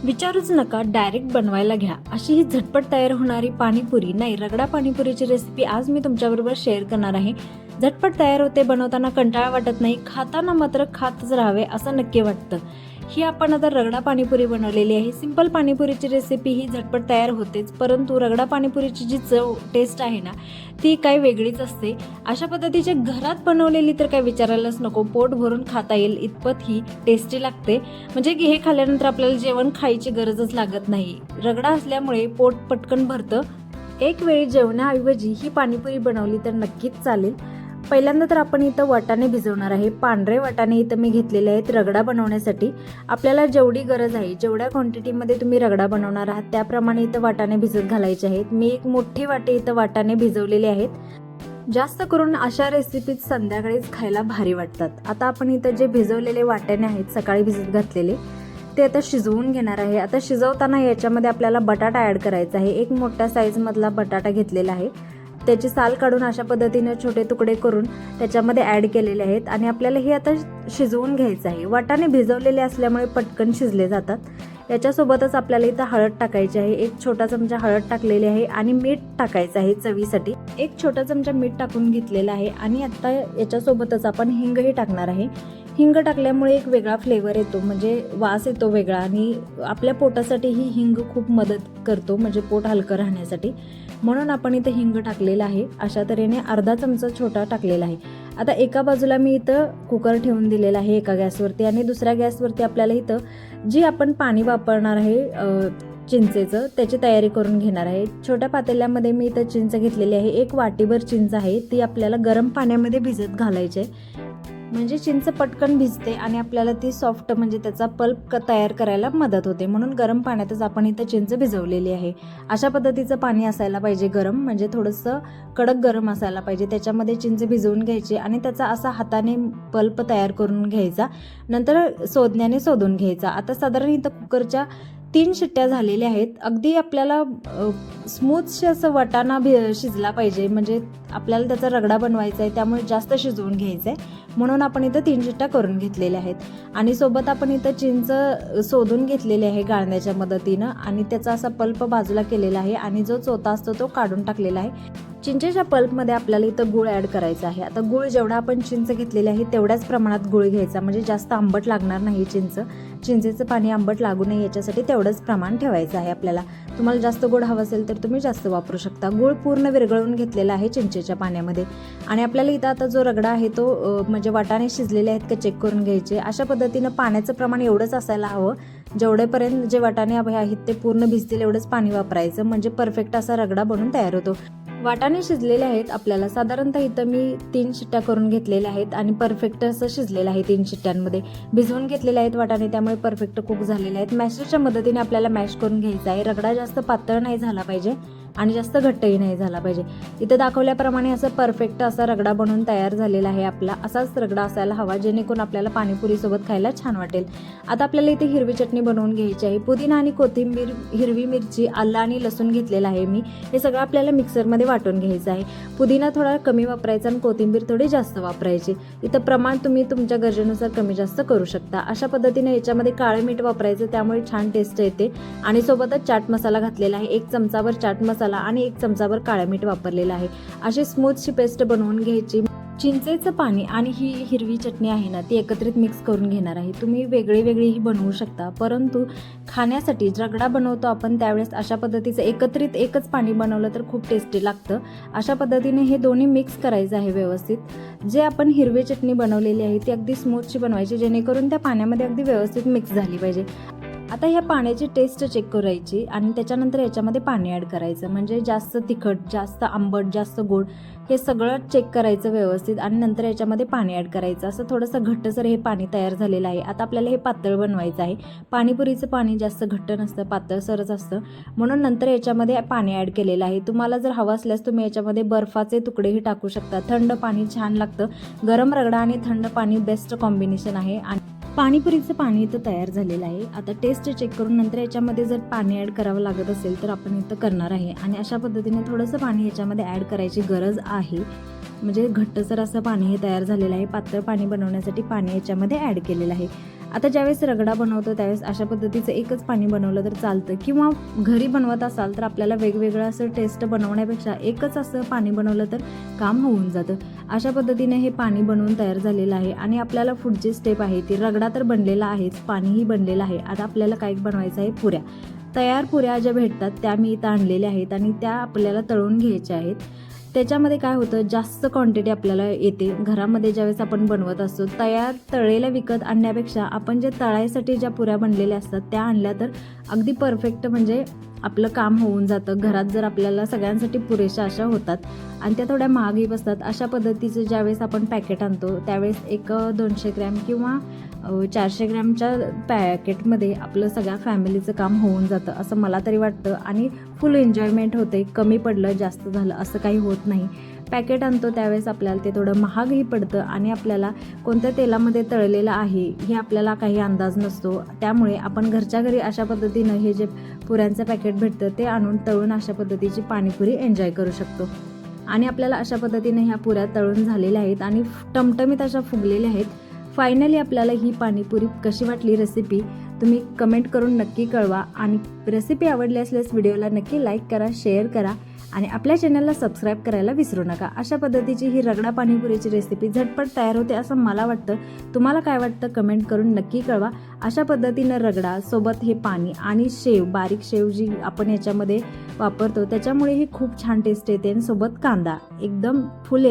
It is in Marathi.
विचारूच नका, डायरेक्ट बनवायला घ्या. अशी ही झटपट तयार होणारी पाणीपुरी नाही, रगडा पाणीपुरीची रेसिपी आज मी तुमच्याबरोबर शेअर करणार आहे. झटपट तयार होते, बनवताना कंटाळा वाटत नाही, खाताना मात्र खातच राहावे असं नक्की वाटतं. ही आपण आता रगडा पाणीपुरी बनवलेली आहे. सिंपल पाणीपुरीची रेसिपी ही झटपट तयार होतेच, परंतु रगडा पाणीपुरीची जी चव टेस्ट आहे ना, ती काही वेगळीच असते. अशा पद्धतीची घरात बनवलेली तर काही विचारायलाच नको, पोट भरून खाता येईल इतपत ही टेस्टी लागते. म्हणजे की हे खाल्ल्यानंतर आपल्याला जेवण खायची गरजच लागत नाही. रगडा असल्यामुळे पोट पटकन भरतं. एक वेळी जेवणाऐवजी ही पाणीपुरी बनवली तर नक्कीच चालेल. पहिल्यांदा तर आपण इथं वाटाणे भिजवणार आहे. पांढरे वाटाणे इथं मी घेतलेले आहेत रगडा बनवण्यासाठी. आपल्याला जेवढी गरज आहे, जेवढ्या क्वांटिटीमध्ये तुम्ही रगडा बनवणार आहात त्याप्रमाणे इथं वाटाणे भिजत घालायचे आहेत. मी एक मोठी वाटी इथं वाटाणे भिजवलेले आहेत. जास्त करून अशा रेसिपीज संध्याकाळीच खायला भारी वाटतात. आता आपण इथं जे भिजवलेले वाटाणे आहेत सकाळी भिजत घातलेले ते आता शिजवून घेणार आहे. आता शिजवताना याच्यामध्ये आपल्याला बटाटा ॲड करायचा आहे. एक मोठ्या साईजमधला बटाटा घेतलेला आहे. त्याची साल काढून अशा पद्धतीने छोटे तुकडे करून त्याच्यामध्ये ॲड केलेले आहेत आणि आपल्याला हे आता शिजवून घ्यायचं आहे. वाटाणे भिजवलेले असल्यामुळे पटकन शिजले जातात. याच्यासोबतच आपल्याला इथं हळद टाकायची आहे. एक छोटा चमचा हळद टाकलेली आहे आणि मीठ टाकायचं आहे चवीसाठी. एक छोटा चमचा मीठ टाकून घेतलेला आहे आणि आता याच्यासोबतच आपण हिंगही टाकणार आहे. हिंग टाकल्यामुळे एक वेगळा फ्लेवर येतो, म्हणजे वास येतो वेगळा आणि आपल्या पोटासाठी ही हिंग खूप मदत करतो, म्हणजे पोट हलकं राहण्यासाठी. म्हणून आपण इथं हिंग टाकलेला आहे. अशा तऱ्हेने अर्धा चमचा छोटा टाकलेला आहे. आता एका बाजूला मी इथं कुकर ठेवून दिलेला आहे एका गॅसवरती आणि दुसऱ्या गॅसवरती आपल्याला इथं जी आपण पाणी वापरणार आहे चिंचेचं, त्याची तयारी करून घेणार आहे. छोट्या पातेल्यामध्ये मी इथं चिंच घेतलेली आहे. एक वाटीभर चिंच आहे, ती आपल्याला गरम पाण्यामध्ये भिजत घालायची आहे. म्हणजे चिंच पटकन भिजते आणि आपल्याला ती सॉफ्ट, म्हणजे त्याचा पल्प तयार करायला मदत होते. म्हणून गरम पाण्यातच आपण इथं चिंच भिजवलेली आहे. अशा पद्धतीचं पाणी असायला पाहिजे गरम, म्हणजे थोडंसं कडक गरम असायला पाहिजे. त्याच्यामध्ये चिंच भिजवून घ्यायची आणि त्याचा असा हाताने पल्प तयार करून घ्यायचा. नंतर सोदण्याने सोदून घ्यायचा. आता साधारण इथं कुकरच्या 3 शिट्ट्या झालेल्या आहेत. अगदी आपल्याला स्मूथशी असं वाटाणा शिजला पाहिजे, म्हणजे आपल्याला त्याचा रगडा बनवायचा आहे, त्यामुळे जास्त शिजवून घ्यायचं आहे. म्हणून आपण इथं 3 शिट्ट्या करून घेतलेल्या आहेत आणि सोबत आपण इथं चिंच सोदून घेतलेली आहे गाळण्याच्या मदतीनं आणि त्याचा असा पल्प बाजूला केलेला आहे आणि जो चोथा असतो तो काढून टाकलेला आहे. चिंचेच्या पल्पमध्ये आपल्याला इथं गूळ ॲड करायचा आहे. आता गूळ जेवढा आपण चिंच घेतलेली आहे तेवढ्याच प्रमाणात गूळ घ्यायचा, म्हणजे जास्त आंबट लागणार नाही. चिंचेचं पाणी आंबट लागू नये याच्यासाठी तेवढंच प्रमाण ठेवायचं आहे आपल्याला. तुम्हाला जास्त गोड हवं असेल तर तुम्ही जास्त वापरू शकता. गूळ पूर्ण विरघळून घेतलेला आहे चिंचेच्या पाण्यामध्ये आणि आपल्याला इथं आता जो रगडा आहे तो म्हणजे वाटाणे शिजलेले आहेत का चेक करून घ्यायचे. अशा पद्धतीनं पाण्याचं प्रमाण एवढंच असायला हवं, जेवढेपर्यंत जे वाटाणे आहेत ते पूर्ण भिजतील एवढंच पाणी वापरायचं, म्हणजे परफेक्ट असा रगडा बनून तयार होतो. वाटाणे शिजलेले आहेत आपल्याला साधारणतः इथं मी 3 शिट्ट्या करून घेतलेल्या आहेत आणि परफेक्ट असं शिजलेलं आहे. 3 शिट्ट्यांमध्ये भिजवून घेतलेले आहेत वाटाणे, त्यामुळे परफेक्ट कुक झालेले आहेत. मॅशरच्या मदतीने आपल्याला मॅश करून घ्यायचा आहे. रगडा जास्त पातळ नाही झाला पाहिजे आणि जास्त घट्टही नाही झाला पाहिजे. इथं दाखवल्याप्रमाणे असं परफेक्ट असा रगडा बनवून तयार झालेला आहे आपला. असाच रगडा असायला हवा, जेणेकरून आपल्याला पाणीपुरीसोबत खायला छान वाटेल. आता आपल्याला इथे हिरवी चटणी बनवून घ्यायची आहे. पुदिना आणि कोथिंबीर, हिरवी मिरची, आलं आणि लसूण घेतलेलं आहे मी. हे सगळं आपल्याला मिक्सरमध्ये वाटून घ्यायचं आहे. पुदिना थोडा कमी वापरायचा आणि कोथिंबीर थोडी जास्त वापरायची. इथं प्रमाण तुम्ही तुमच्या गरजेनुसार कमी जास्त करू शकता. अशा पद्धतीने याच्यामध्ये काळं मीठ वापरायचं, त्यामुळे छान टेस्ट येते. आणि सोबतच चाट मसाला घातलेला आहे. 1 चमचाभर चाट मसाला आणि 1 चमचाभर काळं मीठ वापरलेलं आहे. अशी स्मूथशी पेस्ट बनवून घ्यायची. चिंचेचं पाणी आणि ही हिरवी चटणी आहे ना, ती एकत्रित मिक्स करून घेणार आहे. तुम्ही वेगळीही बनवू शकता, परंतु खाण्यासाठी रगडा बनवतो आपण त्यावेळेस अशा पद्धतीचं एकत्रित एकच पाणी बनवलं तर खूप टेस्टी लागतं. अशा पद्धतीने हे दोन्ही मिक्स करायचं आहे व्यवस्थित. जे आपण हिरवी चटणी बनवलेली आहे ती अगदी स्मूथशी बनवायची, जेणेकरून त्या पाण्यामध्ये अगदी व्यवस्थित मिक्स झाली पाहिजे. आता ह्या पाण्याची टेस्ट चेक करायची आणि त्याच्यानंतर याच्यामध्ये पाणी ॲड करायचं, म्हणजे जास्त तिखट, जास्त आंबट, जास्त गोड हे सगळं चेक करायचं व्यवस्थित आणि नंतर याच्यामध्ये पाणी ॲड करायचं. असं थोडंसं घट्टसर हे पाणी तयार झालेलं आहे. आता आपल्याला हे पातळ बनवायचं आहे. पाणीपुरीचं पाणी जास्त घट्ट नसतं, पातळसरच असतं, म्हणून नंतर याच्यामध्ये पाणी ॲड केलेलं आहे. तुम्हाला जर हवं असल्यास तुम्ही याच्यामध्ये बर्फाचे तुकडेही टाकू शकता. थंड पाणी छान लागतं. गरम रगडा आणि थंड पाणी बेस्ट कॉम्बिनेशन आहे. आणि पाणीपुरीचं पाणी इथं तयार झालेलं आहे. आता टेस्ट चेक करून नंतर याच्यामध्ये जर पाणी ॲड करावं लागत असेल तर आपण इथं करणार आहे. आणि अशा पद्धतीने थोडंसं पाणी याच्यामध्ये ॲड करायची गरज आहे, म्हणजे घट्टसर असं पाणी हे तयार झालेलं आहे. पातळ पाणी बनवण्यासाठी पाणी याच्यामध्ये ॲड केलेलं आहे. आता ज्यावेळेस रगडा बनवतो त्यावेळेस अशा पद्धतीचं एकच पाणी बनवलं तर चालतं, किंवा घरी बनवत असाल तर आपल्याला वेगवेगळं असं टेस्ट बनवण्यापेक्षा एकच असं पाणी बनवलं तर काम होऊन जातं. अशा पद्धतीने हे पाणी बनवून तयार झालेलं आहे आणि आपल्याला पुढची स्टेप आहे ती, रगडा तर बनलेला आहेच, पाणीही बनलेलं आहे. आता आपल्याला काय बनायचं आहे, पुऱ्या. तयार पुऱ्या ज्या भेटतात त्या मी इथं आणलेल्या आहेत आणि त्या आपल्याला तळून घ्यायच्या आहेत. त्याच्यामध्ये काय होतं, जास्त क्वांटिटी आपल्याला येते. घरामध्ये ज्यावेळेस आपण बनवत असतो तयार तळलेल्या विकत आणण्यापेक्षा आपण जे तळायसाठी ज्या पुऱ्या बनलेल्या असतात त्या आणल्या तर अगदी परफेक्ट म्हणजे आपलं काम होऊन जातं. घरात जर आपल्याला सगळ्यांसाठी पुरेशा अशा होतात आणि त्या थोड्या महागही बसतात. अशा पद्धतीचं ज्यावेळेस आपण पॅकेट आणतो त्यावेळेस एक 200 ग्रॅम किंवा 400 ग्रॅमच्या पॅकेटमध्ये आपलं सगळ्या फॅमिलीचं काम होऊन जातं असं मला तरी वाटतं आणि फुल एन्जॉयमेंट होते. कमी पडलं जास्त झालं असं काही होत नाही. पॅकेट आणतो त्यावेळेस आपल्याला ते थोडं महागही पडतं आणि आपल्याला कोणत्या तेलामध्ये तळलेलं आहे हे आपल्याला काही अंदाज नसतो. त्यामुळे आपण घरच्या घरी अशा पद्धतीनं हे जे पुऱ्यांचं पॅकेट भेटतं ते आणून तळून अशा पद्धतीची पाणीपुरी एन्जॉय करू शकतो. आणि आपल्याला अशा पद्धतीने ह्या पुऱ्या तळून झालेल्या आहेत आणि टमटमीत अशा फुगलेल्या आहेत. फायनली आपल्याला ही पाणीपुरी कशी वाटली रेसिपी तुम्ही कमेंट करून नक्की कळवा आणि रेसिपी आवडली असल्यास व्हिडिओला नक्की लाईक करा, शेअर करा आणि आपल्या चॅनलला सबस्क्राईब करायला विसरू नका. अशा पद्धतीची ही रगडा पाणीपुरीची रेसिपी झटपट तयार होते असं मला वाटतं. तुम्हाला काय वाटतं कमेंट करून नक्की कळवा. अशा पद्धतीनं रगडा सोबत हे पाणी आणि शेव, बारीक शेव जी आपण याच्यामध्ये वापरतो त्याच्यामुळे ही खूप छान टेस्ट येते आणि सोबत कांदा एकदम फुल